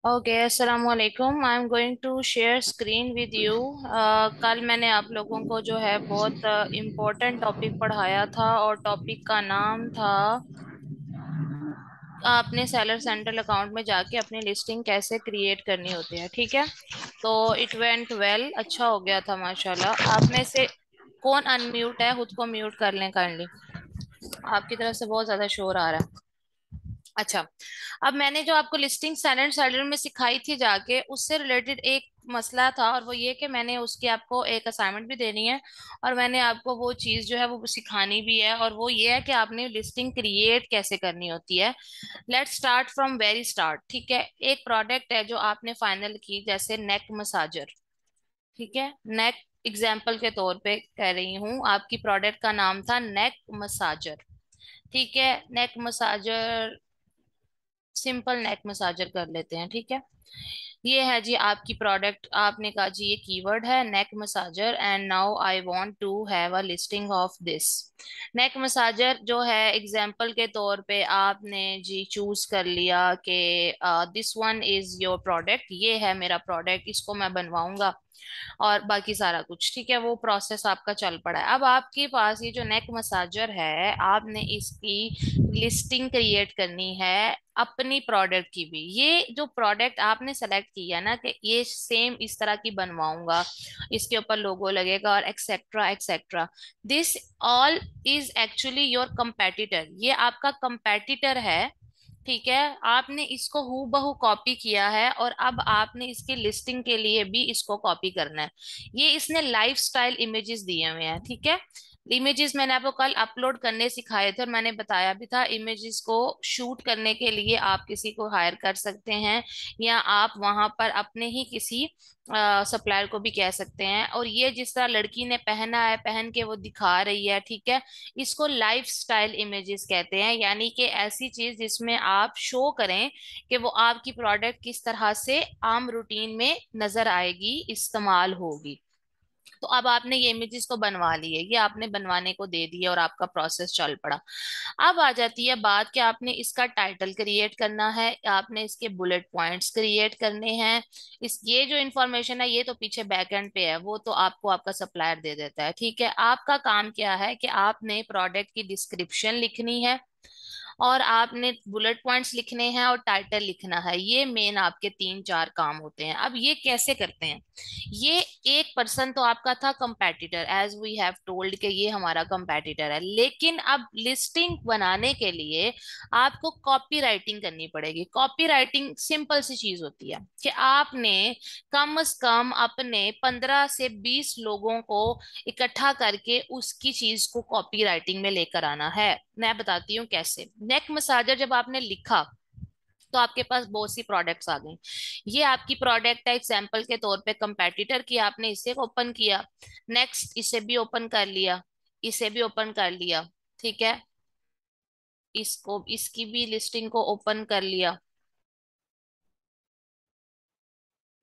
Okay, अस्सलाम वालेकुम। I am going to share screen with you. कल मैंने आप लोगों को जो है बहुत इम्पोर्टेंट टॉपिक पढ़ाया था और टॉपिक का नाम था आपने सेलर सेंट्रल अकाउंट में जाके अपनी लिस्टिंग कैसे क्रिएट करनी होती है। ठीक है, तो इट वेंट वेल, अच्छा हो गया था माशाल्लाह। आप में से कौन अनम्यूट है? खुद को म्यूट कर लें काइंडली। आपकी तरफ से बहुत ज्यादा शोर आ रहा है। अच्छा, अब मैंने जो आपको लिस्टिंग स्टैंडर्ड सेलर में सिखाई थी जाके, उससे रिलेटेड एक मसला था, और वो ये कि मैंने उसकी आपको एक असाइनमेंट भी देनी है और मैंने आपको वो चीज़ जो है वो सिखानी भी है, और वो ये है कि आपने लिस्टिंग क्रिएट कैसे करनी होती है। Let's start from very start. ठीक है, एक प्रोडक्ट है जो आपने फाइनल की, जैसे नेक मसाजर। ठीक है, नेक एग्जाम्पल के तौर पे कह रही हूँ, आपकी प्रोडक्ट का नाम था नेक मसाजर। ठीक है, नेक मसाजर, सिंपल नेक मसाजर कर लेते हैं। ठीक है, ये है जी आपकी प्रोडक्ट। आपने कहा जी ये कीवर्ड है neck massager, and now I want to have a listing of this neck massager. जो है एग्जांपल के तौर पे आपने जी चूज कर लिया कि this one is your product, ये है मेरा प्रोडक्ट, इसको मैं बनवाऊंगा और बाकी सारा कुछ। ठीक है, वो प्रोसेस आपका चल पड़ा है। अब आपके पास ये जो नेक मसाजर है, आपने इसकी लिस्टिंग क्रिएट करनी है अपनी प्रोडक्ट की भी। ये जो प्रोडक्ट आपने सेलेक्ट किया ना कि ये सेम इस तरह की बनवाऊंगा, इसके ऊपर लोगो लगेगा और etcetera etcetera, this all is actually your competitor. ये आपका कंपेटिटर है। ठीक है, आपने इसको हूबहू कॉपी किया है और अब आपने इसकी लिस्टिंग के लिए भी इसको कॉपी करना है। ये इसने लाइफस्टाइल इमेजेस दिए हुए हैं। ठीक है, इमेजेस मैंने आपको कल अपलोड करने सिखाए थे और मैंने बताया भी था इमेजेस को शूट करने के लिए आप किसी को हायर कर सकते हैं, या आप वहां पर अपने ही किसी सप्लायर को भी कह सकते हैं। और ये जिस तरह लड़की ने पहना है, पहन के वो दिखा रही है, ठीक है, इसको लाइफ स्टाइल इमेजेस कहते हैं। यानी कि ऐसी चीज जिसमें आप शो करें कि वो आपकी प्रोडक्ट किस तरह से आम रूटीन में नजर आएगी, इस्तेमाल होगी। तो अब आपने ये इमेजेस तो बनवा लिए, ये आपने बनवाने को दे दिया और आपका प्रोसेस चल पड़ा। अब आ जाती है बात कि आपने इसका टाइटल क्रिएट करना है, आपने इसके बुलेट पॉइंट्स क्रिएट करने हैं। इस ये जो इंफॉर्मेशन है ये तो पीछे बैकएंड पे है, वो तो आपको आपका सप्लायर दे देता है। ठीक है, आपका काम क्या है कि आपने प्रोडक्ट की डिस्क्रिप्शन लिखनी है और आपने बुलेट पॉइंट्स लिखने हैं और टाइटल लिखना है। ये मेन आपके तीन चार काम होते हैं। अब ये कैसे करते हैं? ये एक पर्सन तो आपका था competitor, as we have told कि ये हमारा कंपेटिटर है, लेकिन अब लिस्टिंग बनाने के लिए आपको कॉपी राइटिंग करनी पड़ेगी। कॉपी राइटिंग सिंपल सी चीज होती है कि आपने कम से कम अपने 15 से 20 लोगों को इकट्ठा करके उसकी चीज को कॉपी राइटिंग में लेकर आना है। मैं बताती हूँ कैसे। नेक मसाजर जब आपने लिखा तो आपके पास बहुत सी प्रोडक्ट्स आ गई। ये आपकी प्रोडक्ट है एग्जाम्पल के तौर पे कंपेटिटर की, आपने इसे ओपन किया, नेक्स्ट इसे भी ओपन कर लिया, इसे भी ओपन कर लिया। ठीक है, इसको इसकी भी लिस्टिंग को ओपन कर लिया।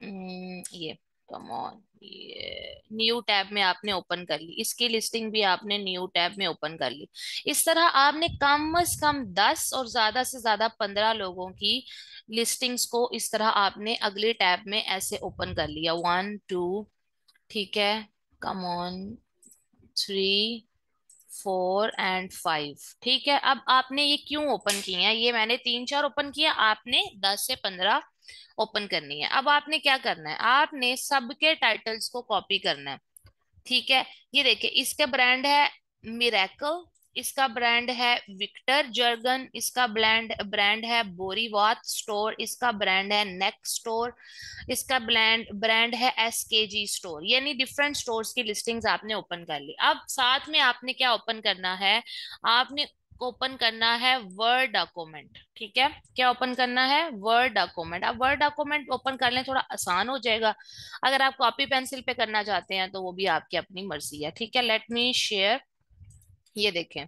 ये कम ऑन, ये न्यू टैब में आपने ओपन कर ली, इसकी लिस्टिंग भी आपने न्यू टैब में ओपन कर ली। इस तरह आपने कम से कम 10 और ज्यादा से ज्यादा 15 लोगों की लिस्टिंग्स को इस तरह आपने अगले टैब में ऐसे ओपन कर लिया। 1 2, ठीक है, कम ऑन, 3 4 एंड 5। ठीक है, अब आपने ये क्यों ओपन किए हैं? ये मैंने 3 4 ओपन किया, आपने 10 से 15 ओपन करनी है। अब आपने क्या करना है, आपने सबके टाइटल्स को कॉपी करना है। ठीक है, ये देखिए, इसका ब्रांड है मिरेकल, इसका ब्रांड है विक्टर जर्गन, इसका ब्रांड ब्रांड है बोरीवात स्टोर, इसका ब्रांड है नेक स्टोर, इसका ब्रांड ब्रांड है एसकेजी स्टोर। यानी डिफरेंट स्टोर्स की लिस्टिंग्स आपने ओपन कर ली। अब साथ में आपने क्या ओपन करना है, आपने ओपन करना है वर्ड डॉक्यूमेंट। ठीक है, क्या ओपन करना है? Word document. अब वर्ड डॉक्यूमेंट ओपन कर लें, थोड़ा आसान हो जाएगा। अगर आप कॉपी पेंसिल पे करना चाहते हैं तो वो भी आपकी अपनी मर्जी है। ठीक है, लेट मी शेयर। ये देखें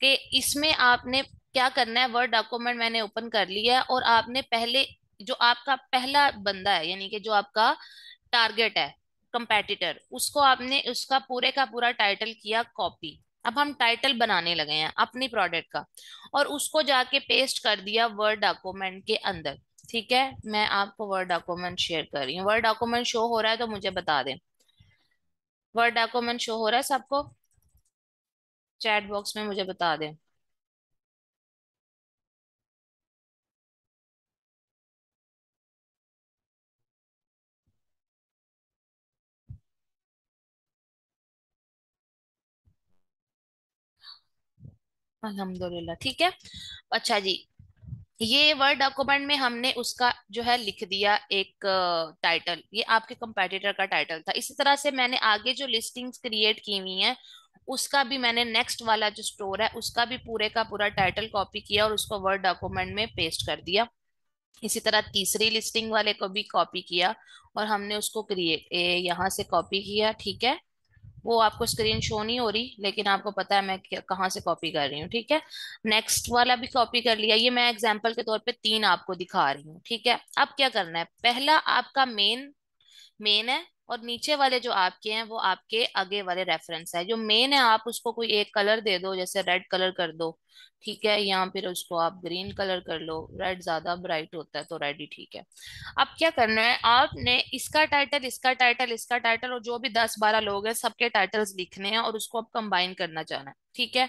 कि इसमें आपने क्या करना है। वर्ड डॉक्यूमेंट मैंने ओपन कर लिया है और आपने पहले जो आपका पहला बंदा है, यानी कि जो आपका टारगेट है, कंपेटिटर, उसको आपने उसका पूरे का पूरा टाइटल किया कॉपी। अब हम टाइटल बनाने लगे हैं अपनी प्रोडक्ट का और उसको जाके पेस्ट कर दिया वर्ड डॉक्यूमेंट के अंदर। ठीक है, मैं आपको वर्ड डॉक्यूमेंट शेयर कर रही हूँ। वर्ड डॉक्यूमेंट शो हो रहा है तो मुझे बता दें। वर्ड डॉक्यूमेंट शो हो रहा है सबको? चैट बॉक्स में मुझे बता दें। अल्हम्दुलिल्लाह, ठीक है। अच्छा जी, ये वर्ड डॉक्यूमेंट में हमने उसका जो है लिख दिया एक टाइटल। ये आपके कंपेटिटर का टाइटल था। इसी तरह से मैंने आगे जो लिस्टिंग्स क्रिएट की हुई हैं उसका भी मैंने नेक्स्ट वाला जो स्टोर है उसका भी पूरे का पूरा टाइटल कॉपी किया और उसको वर्ड डॉक्यूमेंट में पेस्ट कर दिया। इसी तरह तीसरी लिस्टिंग वाले को भी कॉपी किया और हमने उसको क्रिएट यहाँ से कॉपी किया, ठीक है। वो आपको स्क्रीन शो नहीं हो रही लेकिन आपको पता है मैं कहाँ से कॉपी कर रही हूँ, ठीक है। नेक्स्ट वाला भी कॉपी कर लिया। ये मैं एग्जांपल के तौर पे तीन आपको दिखा रही हूँ, ठीक है। अब क्या करना है, पहला आपका मेन मेन है और नीचे वाले जो आपके हैं वो आपके आगे वाले रेफरेंस है। जो मेन है आप उसको कोई एक कलर दे दो, जैसे रेड कलर कर दो, ठीक है, या फिर उसको आप ग्रीन कलर कर लो। रेड ज्यादा ब्राइट होता है तो रेड ही ठीक है। अब क्या करना है, आपने इसका टाइटल, इसका टाइटल, इसका टाइटल और जो भी 10-12 लोग हैं सबके टाइटल्स लिखने हैं और उसको अब कंबाइन करना चाहना है, ठीक है।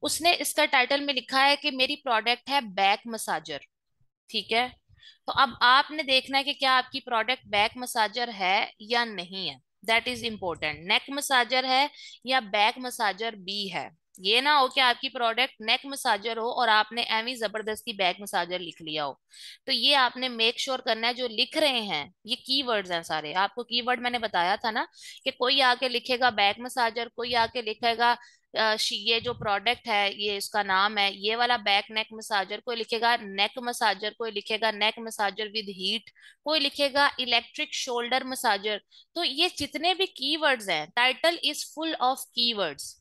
उसने इसका टाइटल में लिखा है कि मेरी प्रोडक्ट है बैक मसाजर, ठीक है। तो अब आपने देखना है कि क्या आपकी प्रोडक्ट बैक मसाजर है या नहीं है। That is important. Neck massager है या बैक मसाजर भी है। ये ना हो कि आपकी प्रोडक्ट नेक मसाजर हो और आपने एवी जबरदस्ती बैक मसाजर लिख लिया हो। तो ये आपने मेक श्योर करना है जो लिख रहे हैं ये कीवर्ड्स हैं सारे। आपको कीवर्ड मैंने बताया था ना कि कोई आके लिखेगा बैक मसाजर, कोई आके लिखेगा ये जो प्रोडक्ट है ये इसका नाम है ये वाला बैक नेक मसाजर, कोई लिखेगा नेक मसाजर, कोई लिखेगा नेक मसाजर विद हीट, कोई लिखेगा इलेक्ट्रिक शोल्डर मसाजर। तो ये जितने भी कीवर्ड्स हैं, title is full of keywords.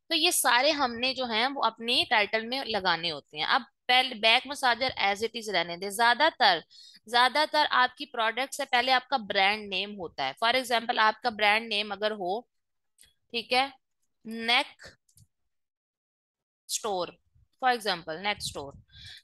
तो ये सारे हमने जो हैं वो अपनी टाइटल में लगाने होते हैं। अब पहले back massager as it is रहने दे। ज्यादातर ज्यादातर आपकी प्रोडक्ट से पहले आपका ब्रांड नेम होता है। फॉर एग्जाम्पल आपका ब्रांड नेम अगर हो, ठीक है, neck store, for example next store,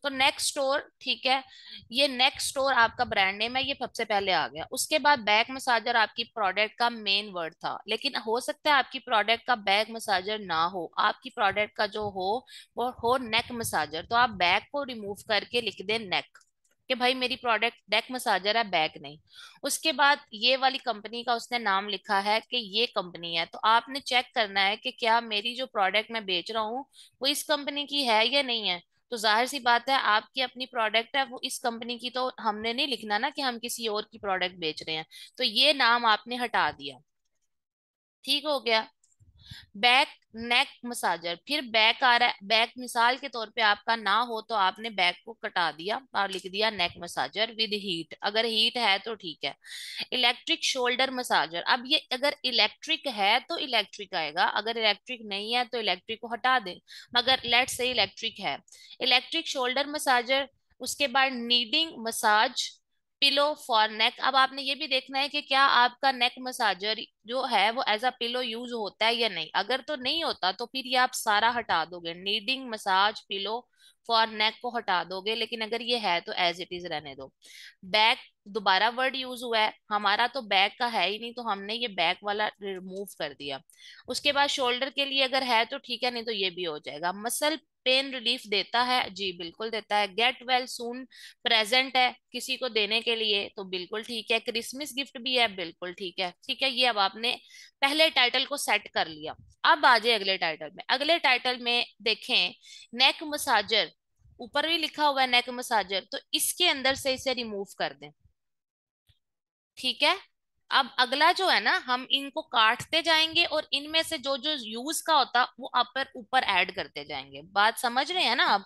तो नेक्स्ट स्टोर, ठीक है, ये नेक्स्ट स्टोर आपका ब्रांड नेम है, ये सबसे पहले आ गया। उसके बाद बैक मसाजर आपकी प्रोडक्ट का मेन वर्ड था, लेकिन हो सकता है आपकी प्रोडक्ट का बैक मसाजर ना हो, आपकी प्रोडक्ट का जो हो वो हो नेक मसाजर। तो आप बैक को रिमूव करके लिख दें नेक, कि भाई मेरी प्रोडक्ट नेक मसाजर है, बैक नहीं। उसके बाद ये वाली कंपनी का उसने नाम लिखा है कि ये कंपनी है, तो आपने चेक करना है कि क्या मेरी जो प्रोडक्ट मैं बेच रहा हूँ वो इस कंपनी की है या नहीं है। तो जाहिर सी बात है आपकी अपनी प्रोडक्ट है वो इस कंपनी की, तो हमने नहीं लिखना ना कि हम किसी और की प्रोडक्ट बेच रहे हैं। तो ये नाम आपने हटा दिया, ठीक हो गया। बैक नेक मसाजर, फिर बैक आ रहा है, बैक मिसाल के तौर पे आपका ना हो तो आपने बैक को कटा दिया और लिख दिया नेक मसाजर विद हीट, अगर हीट है तो ठीक है। इलेक्ट्रिक शोल्डर मसाजर, अब ये अगर इलेक्ट्रिक है तो इलेक्ट्रिक आएगा, अगर इलेक्ट्रिक नहीं है तो इलेक्ट्रिक को हटा दे, मगर लेट्स से इलेक्ट्रिक है। इलेक्ट्रिक शोल्डर मसाजर, उसके बाद नीडिंग मसाज पिलो फॉर नेक। अब आपने ये भी देखना है कि क्या आपका नेक मसाजर जो है वो एज अ पिलो यूज होता है या नहीं। अगर तो नहीं होता तो फिर ये आप सारा हटा दोगे, नीडिंग मसाज पिलो फॉर नेक को हटा दोगे, लेकिन अगर ये है तो एज इट इज रहने दो। बैक, दोबारा वर्ड यूज हुआ है, हमारा तो बैक का है ही नहीं तो हमने ये बैक वाला रिमूव कर दिया। उसके बाद शोल्डर के लिए अगर है तो ठीक है, नहीं तो ये भी हो जाएगा। मसल पेन रिलीफ देता है, जी बिल्कुल देता है। गेट वेल सून प्रेजेंट है किसी को देने के लिए तो बिल्कुल ठीक है। क्रिसमस गिफ्ट भी है, बिल्कुल ठीक है, ठीक है। ये अब आपने पहले टाइटल को सेट कर लिया। अब आ जाए अगले टाइटल में। अगले टाइटल में देखें नेक मसाजर, ऊपर भी लिखा हुआ है नेक मसाजर, तो इसके अंदर से इसे रिमूव कर दें, ठीक है। अब अगला जो है ना, हम इनको काटते जाएंगे और इनमें से जो जो यूज का होता वो अपर ऊपर ऐड करते जाएंगे। बात समझ रहे हैं ना आप?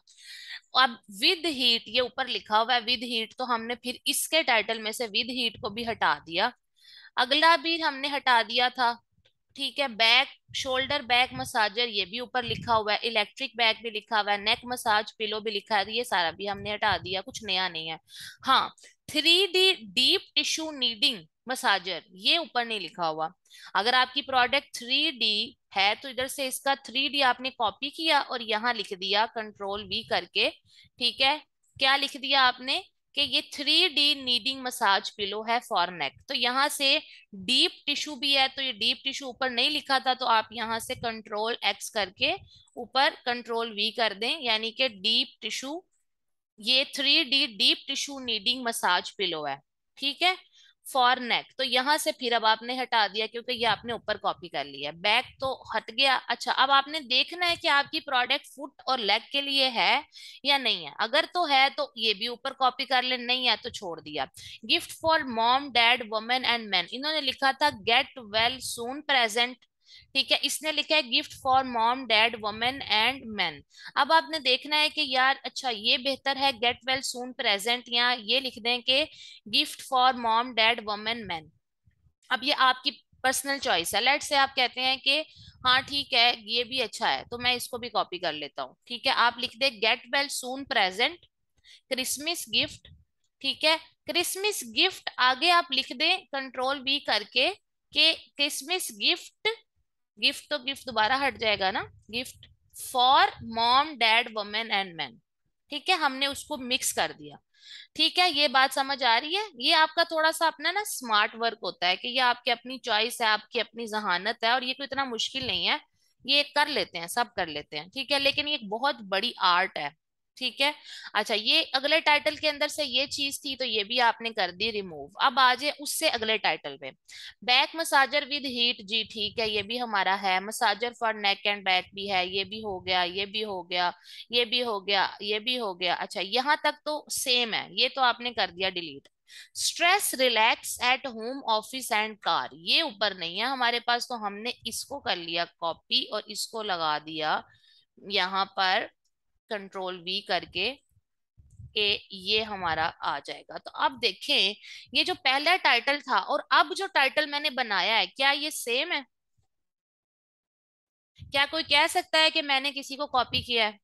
अब विद हीट, ये ऊपर लिखा हुआ है विद हीट, तो हमने फिर इसके टाइटल में से विद हीट को भी हटा दिया। अगला भी हमने हटा दिया था, ठीक है। बैक शोल्डर बैक मसाजर ये भी ऊपर लिखा हुआ है, इलेक्ट्रिक बैक भी लिखा हुआ है, नेक मसाज पिलो भी लिखा है, तो ये सारा भी हमने हटा दिया, कुछ नया नहीं है। हाँ, 3D deep tissue needing massager ये ऊपर नहीं लिखा हुआ। अगर आपकी प्रोडक्ट 3D है तो इधर से इसका 3D आपने कॉपी किया और यहाँ लिख दिया कंट्रोल V करके, ठीक है। क्या लिख दिया आपने? कि ये 3D नीडिंग मसाज पिलो है फॉर नेक। तो यहाँ से डीप टिश्यू भी है, तो ये डीप टिश्यू ऊपर नहीं लिखा था, तो आप यहाँ से कंट्रोल एक्स करके ऊपर कंट्रोल वी कर दें, यानी कि डीप टिश्यू, ये 3D deep tissue kneading massage pillow है, ठीक है, फॉर नेक। तो यहां से फिर अब आपने हटा दिया क्योंकि ये आपने ऊपर कॉपी कर लिया, बैक तो हट गया। अच्छा, अब आपने देखना है कि आपकी प्रोडक्ट फुट और लेग के लिए है या नहीं है। अगर तो है तो ये भी ऊपर कॉपी कर ले, नहीं है तो छोड़ दिया। Gift for mom dad women and man, इन्होंने लिखा था गेट वेल सून प्रेजेंट, ठीक है, इसने लिखा है gift for mom dad women and man. अब आपने देखना है कि यार अच्छा ये बेहतर है गेट वेल सून प्रेजेंट, या ये लिख दें कि gift for mom dad women man. अब ये आपकी पर्सनल चॉइस है। लेट्स से आप कहते हैं कि हाँ ठीक है ये भी अच्छा है, तो मैं इसको भी कॉपी कर लेता हूँ, ठीक है। आप लिख they get well soon present Christmas gift, ठीक है। क्रिसमस गिफ्ट आगे आप लिख दें कंट्रोल वी करके कि क्रिसमस गिफ्ट, गिफ्ट तो गिफ्ट दोबारा हट जाएगा ना, gift for mom dad women and man, ठीक है, हमने उसको मिक्स कर दिया। ठीक है, ये बात समझ आ रही है। ये आपका थोड़ा सा अपना ना स्मार्ट वर्क होता है कि ये आपकी अपनी चॉइस है, आपकी अपनी जहानत है, और ये कोई इतना मुश्किल नहीं है, ये कर लेते हैं, सब कर लेते हैं, ठीक है, लेकिन ये एक बहुत बड़ी आर्ट है, ठीक है। अच्छा, ये अगले टाइटल के अंदर से ये चीज थी, तो ये भी आपने कर दी रिमूव। अब आ जाए उससे अगले टाइटल पे, बैक मसाजर विद हीट, जी ठीक है, ये भी हमारा है। Massager for neck and back भी है, ये भी हो गया, ये भी हो गया, ये भी हो गया, ये भी हो गया। अच्छा, यहां तक तो सेम है, ये तो आपने कर दिया delete. Stress relax at home office and car, ये ऊपर नहीं है हमारे पास, तो हमने इसको कर लिया कॉपी और इसको लगा दिया यहाँ पर कंट्रोल वी करके कि ये हमारा आ जाएगा। तो अब देखें, ये जो पहला टाइटल था और अब जो टाइटल मैंने बनाया है, क्या ये सेम है? क्या कोई कह सकता है कि मैंने किसी को कॉपी किया है?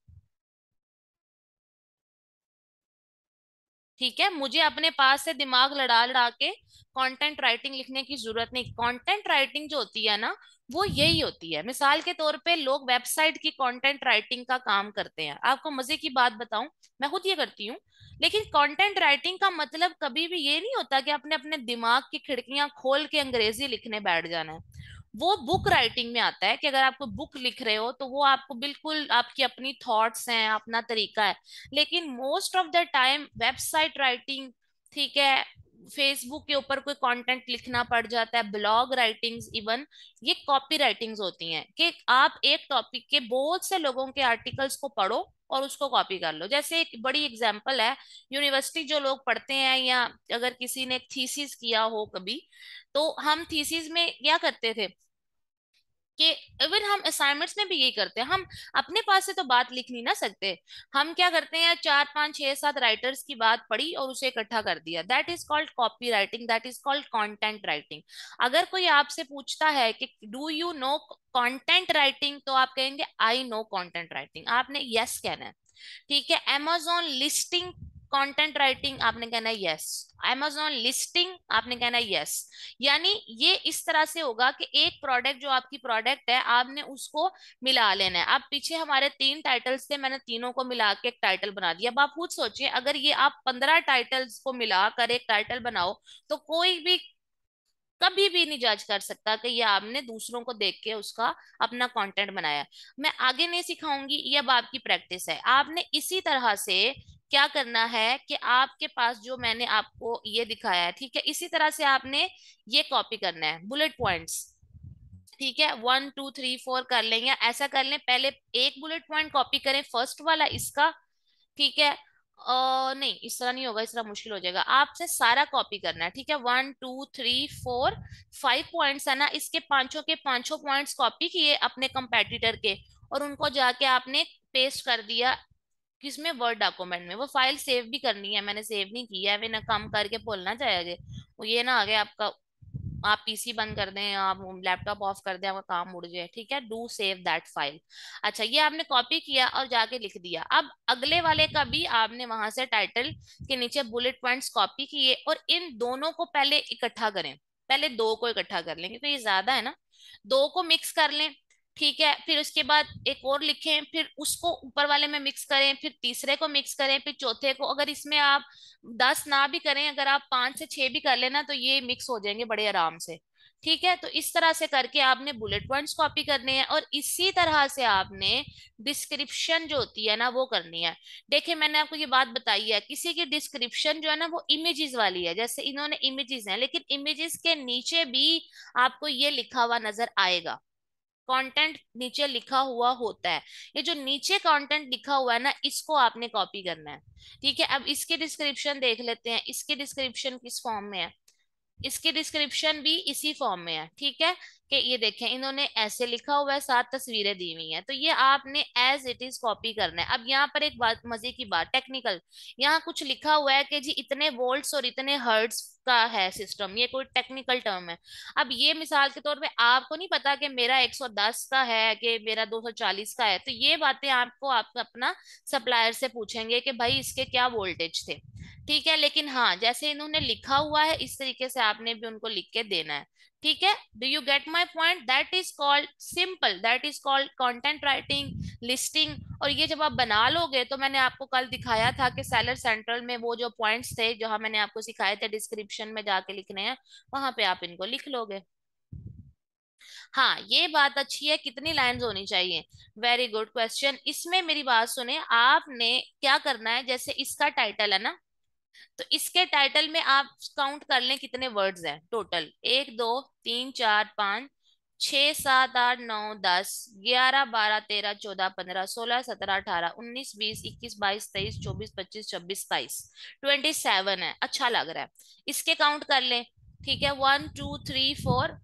ठीक है, मुझे अपने पास से दिमाग लड़ा लड़ा के कंटेंट राइटिंग लिखने की जरूरत नहीं। कंटेंट राइटिंग जो होती है ना, वो यही होती है। मिसाल के तौर पे लोग वेबसाइट की कंटेंट राइटिंग का काम करते हैं, आपको मजे की बात बताऊं, मैं खुद ये करती हूँ। लेकिन कंटेंट राइटिंग का मतलब कभी भी ये नहीं होता कि अपने अपने दिमाग की खिड़कियां खोल के अंग्रेजी लिखने बैठ जाना है। वो बुक राइटिंग में आता है कि अगर आप कोई बुक लिख रहे हो तो वो आपको बिल्कुल आपकी अपनी थॉट्स हैं, अपना तरीका है। लेकिन most of the time website writing, ठीक है, फेसबुक के ऊपर कोई कंटेंट लिखना पड़ जाता है, ब्लॉग राइटिंग्स इवन, ये कॉपी राइटिंग्स होती हैं कि आप एक टॉपिक के बहुत से लोगों के आर्टिकल्स को पढ़ो और उसको कॉपी कर लो। जैसे एक बड़ी एग्जांपल है, यूनिवर्सिटी जो लोग पढ़ते हैं, या अगर किसी ने एक थीसिस किया हो कभी, तो हम थीसिस में क्या करते थे कि इवन हम असाइनमेंट्स में भी यही करते हैं। हम अपने पास से तो बात लिख नहीं ना सकते, हम क्या करते हैं, 4 5 6 7 राइटर्स की बात पढ़ी और उसे इकट्ठा कर दिया, that is called copy writing, that is called content writing. अगर कोई आपसे पूछता है कि do you know content writing, तो आप कहेंगे आई नो कंटेंट राइटिंग, आपने यस कहना है, ठीक है। amazon लिस्टिंग कंटेंट राइटिंग, आपने कहना है यस। amazon लिस्टिंग, आपने कहना है यस। यानी ये इस तरह से होगा कि एक प्रोडक्ट जो आपकी प्रोडक्ट है, आपने उसको मिला लेना है। अब पीछे हमारे 3 टाइटल्स थे, मैंने तीनों को मिला के एक टाइटल बना दिया। अब आप खुद सोचिए, अगर ये आप 15 टाइटल्स को मिलाकर एक टाइटल बनाओ, तो कोई भी कभी भी नहीं जज कर सकता कि ये आपने दूसरों को देख के उसका अपना कंटेंट बनाया। मैं आगे नहीं सिखाऊंगी, ये अब आपकी प्रैक्टिस है। आपने इसी तरह से क्या करना है कि आपके पास जो मैंने आपको ये दिखाया है, ठीक है, इसी तरह से आपने ये कॉपी करना है, बुलेट पॉइंट्स, ठीक है, 1 2 3 4 कर लें, या ऐसा कर लें, पहले एक बुलेट पॉइंट कॉपी करें फर्स्ट वाला इसका, ठीक है। नहीं, इस तरह नहीं होगा, इस तरह मुश्किल हो जाएगा, आपसे सारा कॉपी करना है, ठीक है। 1 2 3 4 5 पॉइंट्स है ना, इसके पांचों के पांचों पॉइंट्स कॉपी किए अपने कंपेटिटर के, और उनको जाके आपने पेस्ट कर दिया किसमें, वर्ड डॉक्यूमेंट में। वो फाइल सेव भी करनी है, मैंने सेव नहीं किया है, वे ना काम करके भूलना चाहिए, वो ये ना आगे आपका आप पीसी बंद कर दें, आप लैपटॉप ऑफ कर दें, आपका काम उड़ जाए, ठीक है। Do save that file. अच्छा, ये आपने कॉपी किया और जाके लिख दिया। अब अगले वाले का भी आपने वहां से टाइटल के नीचे बुलेट पॉइंट्स कॉपी किए, और इन दोनों को पहले इकट्ठा करें। पहले दो को इकट्ठा कर लेंगे तो ये ज्यादा है ना, दो को मिक्स कर लें, ठीक है, फिर उसके बाद एक और लिखें, फिर उसको ऊपर वाले में मिक्स करें, फिर तीसरे को मिक्स करें, फिर चौथे को। अगर इसमें आप 10 ना भी करें, अगर आप 5 से 6 भी कर लेना, तो ये मिक्स हो जाएंगे बड़े आराम से। ठीक है, तो इस तरह से करके आपने बुलेट पॉइंट्स कॉपी करने हैं, और इसी तरह से आपने डिस्क्रिप्शन जो होती है ना वो करनी है। देखिए, मैंने आपको ये बात बताई है, किसी की डिस्क्रिप्शन जो है ना वो इमेजेस वाली है, जैसे इन्होंने इमेजेस हैं, लेकिन इमेजेस के नीचे भी आपको ये लिखा हुआ नजर आएगा, कंटेंट नीचे लिखा हुआ होता है। ये जो नीचे कंटेंट लिखा हुआ है ना, इसको आपने कॉपी करना है। ठीक है, अब इसके डिस्क्रिप्शन देख लेते हैं, इसके डिस्क्रिप्शन किस फॉर्म में है। इसकी डिस्क्रिप्शन भी इसी फॉर्म में है। ठीक है, कि ये देखें इन्होंने ऐसे लिखा हुआ है, 7 तस्वीरें दी हुई हैं, तो ये आपने एज इट इज कॉपी करना है। अब यहाँ पर एक बात, मजे की बात, टेक्निकल, यहाँ कुछ लिखा हुआ है कि जी इतने वोल्ट्स और इतने हर्ट्ज का है सिस्टम, ये कोई टेक्निकल टर्म है। अब ये मिसाल के तौर पे आपको नहीं पता कि मेरा 110 का है कि मेरा 240 का है, तो ये बातें आपको आप अपना सप्लायर से पूछेंगे कि भाई इसके क्या वोल्टेज थे। ठीक है, लेकिन हाँ, जैसे इन्होंने लिखा हुआ है इस तरीके से आपने भी उनको लिख के देना है। ठीक है, do you get my point? That is called simple, that is called content writing, listing. और ये जब आप बना लोगे, तो मैंने आपको कल दिखाया था कि सेलर सेंट्रल में वो जो पॉइंट्स थे जो मैंने आपको सिखाए थे डिस्क्रिप्शन में जाके लिखने हैं, वहां पे आप इनको लिख लोगे। हाँ, ये बात अच्छी है, कितनी लाइंस होनी चाहिए। Very good question. इसमें मेरी बात सुने, आपने क्या करना है, जैसे इसका टाइटल है ना, तो इसके टाइटल में आप काउंट कर लें कितने वर्ड्स हैं टोटल। 1 2 3 4 5 6 7 8 9 10 11 12 13 14 15 16 17 18 19 20 21 22 23 24 25 26 27 है, अच्छा लग रहा है। इसके काउंट कर लें। ठीक है, 1 2 3 4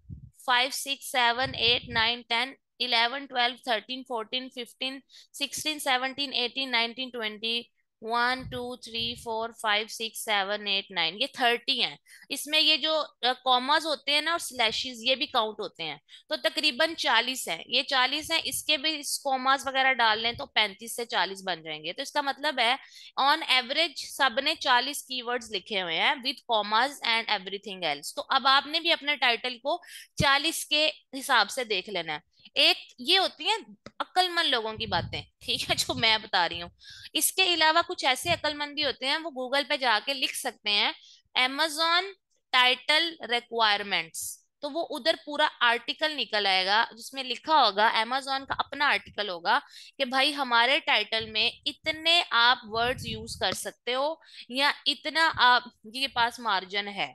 5 6 7 8 9 10 11 12 13 14 15 16 17 18 19 20 1 2 3 4 5 6 7 8 9, ये 30 हैं। इसमें ये जो कॉमास होते हैं ना और स्लैशेस, ये भी काउंट होते हैं। तो तकरीबन 40 है, ये 40 है, इसके भी कॉमास वगैरह डाल लें तो 35 से 40 बन जाएंगे। तो इसका मतलब है ऑन एवरेज सबने 40 कीवर्ड्स लिखे हुए हैं with commas and everything else. तो अब आपने भी अपने टाइटल को 40 के हिसाब से देख लेना है। एक ये होती है अक्लमंद लोगों की बातें, ठीक है, जो मैं बता रही हूँ। इसके अलावा कुछ ऐसे अक्लमंद भी होते हैं, वो गूगल पे जाके लिख सकते हैं amazon टाइटल रिक्वायरमेंट्स, तो वो उधर पूरा आर्टिकल निकल आएगा जिसमें लिखा होगा, amazon का अपना आर्टिकल होगा कि भाई हमारे टाइटल में इतने आप वर्ड्स यूज कर सकते हो, या इतना आप ये पास मार्जिन है।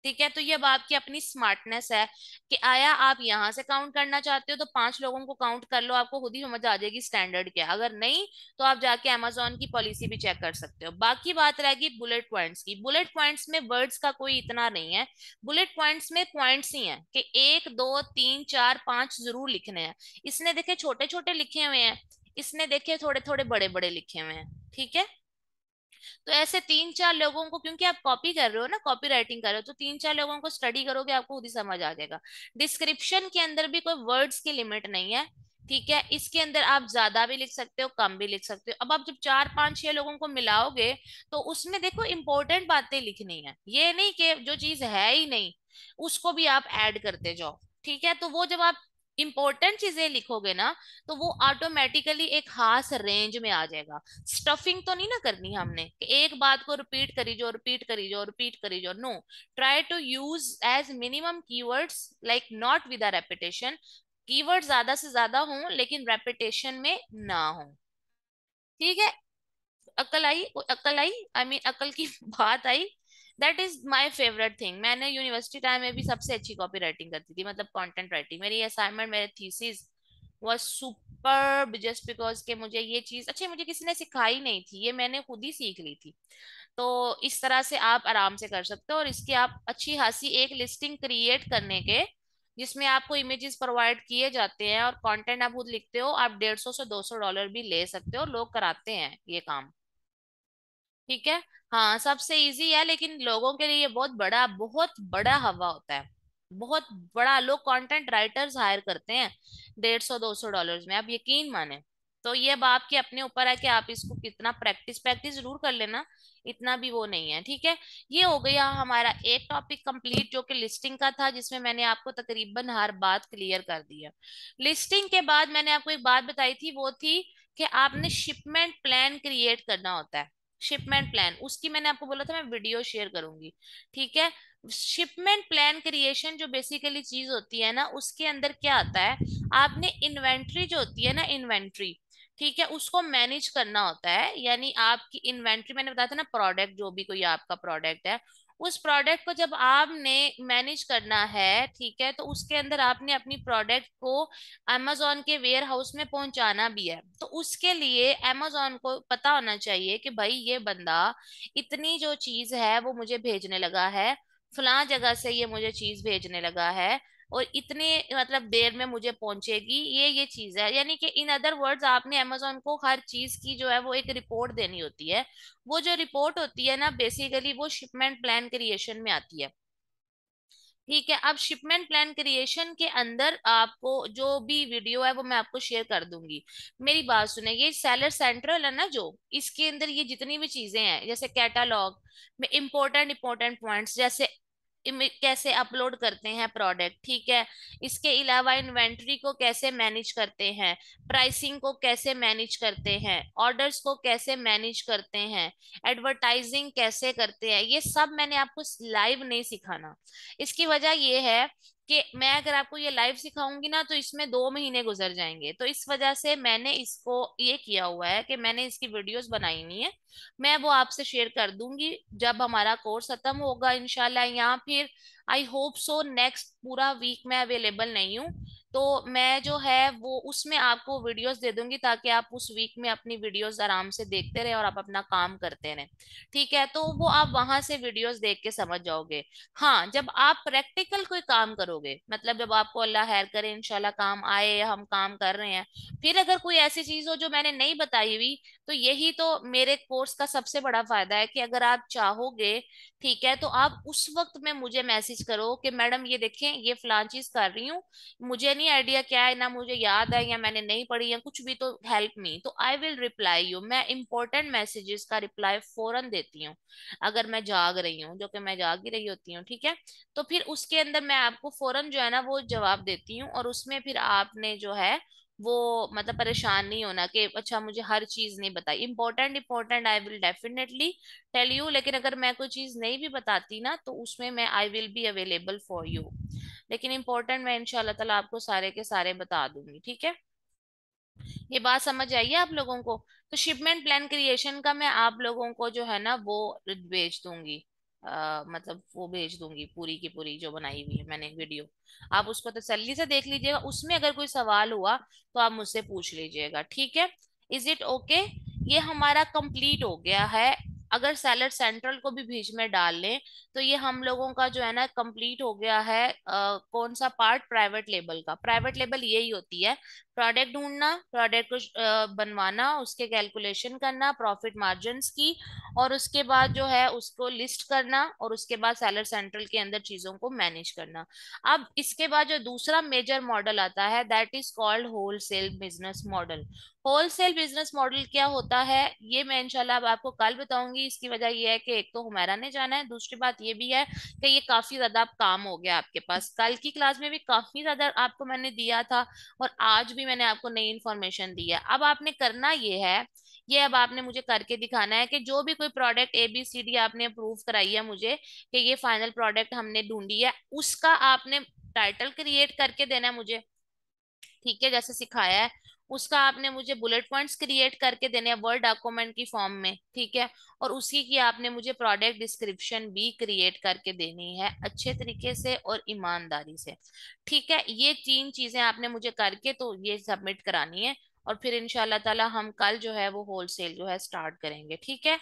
ठीक है, तो ये अब आपकी अपनी स्मार्टनेस है कि आया आप यहाँ से काउंट करना चाहते हो तो 5 लोगों को काउंट कर लो, आपको खुद ही समझ आ जाएगी स्टैंडर्ड क्या है। अगर नहीं, तो आप जाके अमेजोन की पॉलिसी भी चेक कर सकते हो। बाकी बात रहेगी बुलेट पॉइंट्स की। बुलेट पॉइंट्स में वर्ड्स का कोई इतना नहीं है, बुलेट पॉइंट्स में पॉइंट्स ही हैं कि 1 2 3 4 5 जरूर लिखने हैं। इसने देखे छोटे छोटे लिखे हुए हैं, इसने देखे थोड़े थोड़े बड़े बड़े लिखे हुए हैं। ठीक है, तो ऐसे 3 4 लोगों को, क्योंकि आप कॉपी कर रहे हो ना, कॉपी राइटिंग कर रहे हो, तो 3 4 लोगों को स्टडी करोगे, आपको खुद ही समझ आ जाएगा। डिस्क्रिप्शन के अंदर भी कोई वर्ड्स की लिमिट नहीं है। ठीक है, इसके अंदर आप ज्यादा भी लिख सकते हो, कम भी लिख सकते हो। अब आप जब 4 5 6 लोगों को मिलाओगे, तो उसमें देखो इंपॉर्टेंट बातें लिखनी है, ये नहीं कि जो चीज है ही नहीं उसको भी आप ऐड करते जाओ। ठीक है, तो वो जब आप इंपॉर्टेंट चीजें लिखोगे ना, तो वो ऑटोमेटिकली एक खास रेंज में आ जाएगा। स्टफिंग तो नहीं ना करनी हमने कि एक बात को रिपीट करी जो, रिपीट करी जो, रिपीट करी जो। No, try to use as minimum keywords, like not with a repetition. Keyword ज्यादा से ज्यादा हों लेकिन रेपिटेशन में ना हो। ठीक है, अकल आई, अकल आई, आई मीन अकल की बात आई। That is my favourite thing. मैंने यूनिवर्सिटी टाइम में भी सबसे अच्छी कॉपी राइटिंग करती थी, मतलब कंटेंट राइटिंग। मेरी असाइनमेंट, मेरे thesis was super, just because के मुझे ये चीज अच्छी, मुझे किसी ने सिखाई नहीं थी, ये मैंने खुद ही सीख ली थी। तो इस तरह से आप आराम से कर सकते हो, और इसकी आप अच्छी खासी एक लिस्टिंग क्रिएट करने के, जिसमें आपको इमेजेस प्रोवाइड किए जाते हैं और कंटेंट आप खुद लिखते हो, आप 150 से 200 डॉलर भी ले सकते हो, लोग कराते हैं ये काम। ठीक है, हाँ, सबसे इजी है, लेकिन लोगों के लिए ये बहुत बड़ा हवा होता है, बहुत बड़ा। लोग कंटेंट राइटर्स हायर करते हैं 150 200 डॉलर्स में, आप यकीन माने। तो ये अब आपके अपने ऊपर है कि आप इसको कितना प्रैक्टिस प्रैक्टिस जरूर कर लेना, इतना भी वो नहीं है, ठीक है। ये हो गया हमारा एक टॉपिक कंप्लीट जो कि लिस्टिंग का था, जिसमें मैंने आपको तकरीबन हर बात क्लियर कर दी है। लिस्टिंग के बाद मैंने आपको एक बात बताई थी, वो थी कि आपने शिपमेंट प्लान क्रिएट करना होता है। शिपमेंट प्लान, उसकी मैंने आपको बोला था मैं वीडियो शेयर करूंगी, ठीक है। शिपमेंट प्लान क्रिएशन जो बेसिकली चीज होती है ना, उसके अंदर क्या आता है, आपने इन्वेंट्री जो होती है ना, इन्वेंट्री, ठीक है, उसको मैनेज करना होता है। यानी आपकी इन्वेंट्री, मैंने बताया था ना, प्रोडक्ट जो भी कोई आपका प्रोडक्ट है, उस प्रोडक्ट को जब आपने मैनेज करना है, ठीक है, तो उसके अंदर आपने अपनी प्रोडक्ट को amazon के वेयर हाउस में पहुंचाना भी है। तो उसके लिए amazon को पता होना चाहिए कि भाई ये बंदा इतनी जो चीज है वो मुझे भेजने लगा है, फलां जगह से ये मुझे चीज भेजने लगा है, और इतने मतलब देर में मुझे पहुंचेगी, ये चीज है। यानी कि इन अदर वर्ड्स आपने अमेजोन को हर चीज की जो है वो एक रिपोर्ट देनी होती है। वो जो रिपोर्ट होती है ना, बेसिकली वो शिपमेंट प्लान क्रिएशन में आती है, ठीक है। अब शिपमेंट प्लान क्रिएशन के अंदर आपको जो भी वीडियो है वो मैं आपको शेयर कर दूंगी। मेरी बात सुने, ये सेलर सेंट्रल है ना, जो इसके अंदर ये जितनी भी चीजें हैं, जैसे कैटालॉग में इंपॉर्टेंट इंपॉर्टेंट पॉइंट्स, जैसे कैसे अपलोड करते हैं प्रोडक्ट, ठीक है, इसके अलावा इन्वेंट्री को कैसे मैनेज करते हैं, प्राइसिंग को कैसे मैनेज करते हैं, ऑर्डर्स को कैसे मैनेज करते हैं, एडवर्टाइजिंग कैसे करते हैं, ये सब मैंने आपको लाइव नहीं सिखाना। इसकी वजह ये है कि मैं अगर आपको ये लाइव सिखाऊंगी ना, तो इसमें 2 महीने गुजर जाएंगे। तो इस वजह से मैंने इसको ये किया हुआ है कि मैंने इसकी वीडियोस बनाई हुई है, मैं वो आपसे शेयर कर दूंगी जब हमारा कोर्स खत्म होगा इंशाल्लाह, या फिर आई होप सो नेक्स्ट पूरा वीक मैं अवेलेबल नहीं हूँ, तो मैं जो है वो उसमें आपको वीडियोस दे दूंगी, ताकि आप उस वीक में अपनी वीडियोस आराम से देखते रहे और आप अपना काम करते रहें, ठीक है। तो वो आप वहां से वीडियोस देख के समझ जाओगे। हाँ, जब आप प्रैक्टिकल कोई काम करोगे, मतलब जब आपको अल्लाह खैर करे इंशाल्लाह काम आए, हम काम कर रहे हैं, फिर अगर कोई ऐसी चीज हो जो मैंने नहीं बताई हुई, तो यही तो मेरे कोर्स का सबसे बड़ा फायदा है कि अगर आप चाहोगे, ठीक है, तो आप उस वक्त में मुझे मैसेज करो कि मैडम ये देखें ये फलां चीज कर रही हूँ, मुझे नहीं आइडिया क्या है ना, मुझे याद है या मैंने नहीं पढ़ी या कुछ भी, तो हेल्प मी, तो आई विल रिप्लाई यू। मैं इंपॉर्टेंट मैसेजेस का रिप्लाई फौरन देती हूँ, अगर मैं जाग रही हूँ, जो कि मैं जाग ही रही होती हूँ, ठीक है। तो फिर उसके अंदर मैं आपको फौरन जो है ना वो जवाब देती हूँ, और उसमें फिर आपने जो है वो मतलब परेशान नहीं होना कि अच्छा मुझे हर चीज नहीं बताई। Important important I will definitely tell you, लेकिन अगर मैं कोई चीज नहीं भी बताती ना, तो उसमें मैं I will be available for you, लेकिन इंपॉर्टेंट मैं इंशाल्लाह ताला आपको सारे के सारे बता दूंगी, ठीक है। ये बात समझ आई है आप लोगों को? तो शिपमेंट प्लान क्रिएशन का मैं आप लोगों को जो है ना वो भेज दूंगी, मतलब वो भेज दूंगी पूरी की पूरी जो बनाई हुई है मैंने वीडियो। आप उसको तसल्ली से देख लीजिएगा, उसमें अगर कोई सवाल हुआ तो आप मुझसे पूछ लीजिएगा, ठीक है। Is it okay? ये हमारा कंप्लीट हो गया है। अगर सैलड सेंट्रल को भी बीच में डाल लें, तो ये हम लोगों का जो है ना कंप्लीट हो गया है। कौन सा पार्ट? प्राइवेट लेबल का। प्राइवेट लेबल यही होती है, प्रोडक्ट ढूंढना, प्रोडक्ट को बनवाना, उसके कैलकुलेशन करना प्रॉफिट मार्जिन्स की, और उसके बाद जो है उसको लिस्ट करना, और उसके बाद सेलर सेंट्रल के अंदर चीजों को मैनेज करना। अब इसके बाद जो दूसरा मेजर मॉडल आता है, that is called wholesale business model. Wholesale business model क्या होता है, ये मैं इंशाल्लाह अब आपको कल बताऊंगी। इसकी वजह ये है कि एक तो हुमैरा ने जाना है, दूसरी बात ये भी है कि ये काफी ज्यादा अब काम हो गया आपके पास। कल की क्लास में भी काफी ज्यादा आपको मैंने दिया था, और आज भी मैंने आपको नई इन्फॉर्मेशन दी है। अब आपने करना ये है, ये अब आपने मुझे करके दिखाना है कि जो भी कोई प्रोडक्ट ABCD आपने अप्रूव कराई है मुझे कि ये फाइनल प्रोडक्ट हमने ढूंढी है, उसका आपने टाइटल क्रिएट करके देना है मुझे, ठीक है, जैसे सिखाया है। उसका आपने मुझे बुलेट पॉइंट्स क्रिएट करके देने हैं वर्ड डॉक्यूमेंट की फॉर्म में, ठीक है। और उसी की आपने मुझे प्रोडक्ट डिस्क्रिप्शन भी क्रिएट करके देनी है अच्छे तरीके से और ईमानदारी से, ठीक है। ये 3 चीजें आपने मुझे करके तो ये सबमिट करानी है, और फिर इंशाल्लाह ताला हम कल जो है वो होलसेल जो है स्टार्ट करेंगे, ठीक है।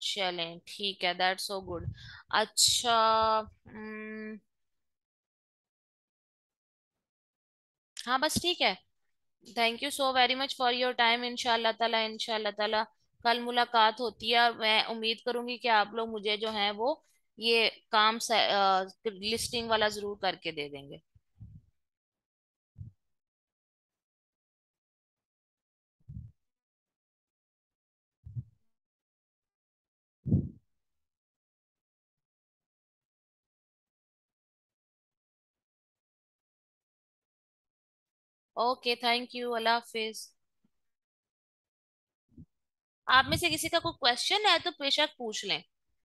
चलें, ठीक है, दैट्स सो गुड। अच्छा, हाँ बस ठीक है। Thank you so very much for your time. इंशाल्लाह ताला कल मुलाकात होती है, और मैं उम्मीद करूंगी कि आप लोग मुझे जो है वो ये काम लिस्टिंग वाला जरूर करके दे देंगे। ओके, थैंक यू, अल्लाह हाफिज। आप में से किसी का कोई क्वेश्चन है तो बेशक पूछ लें।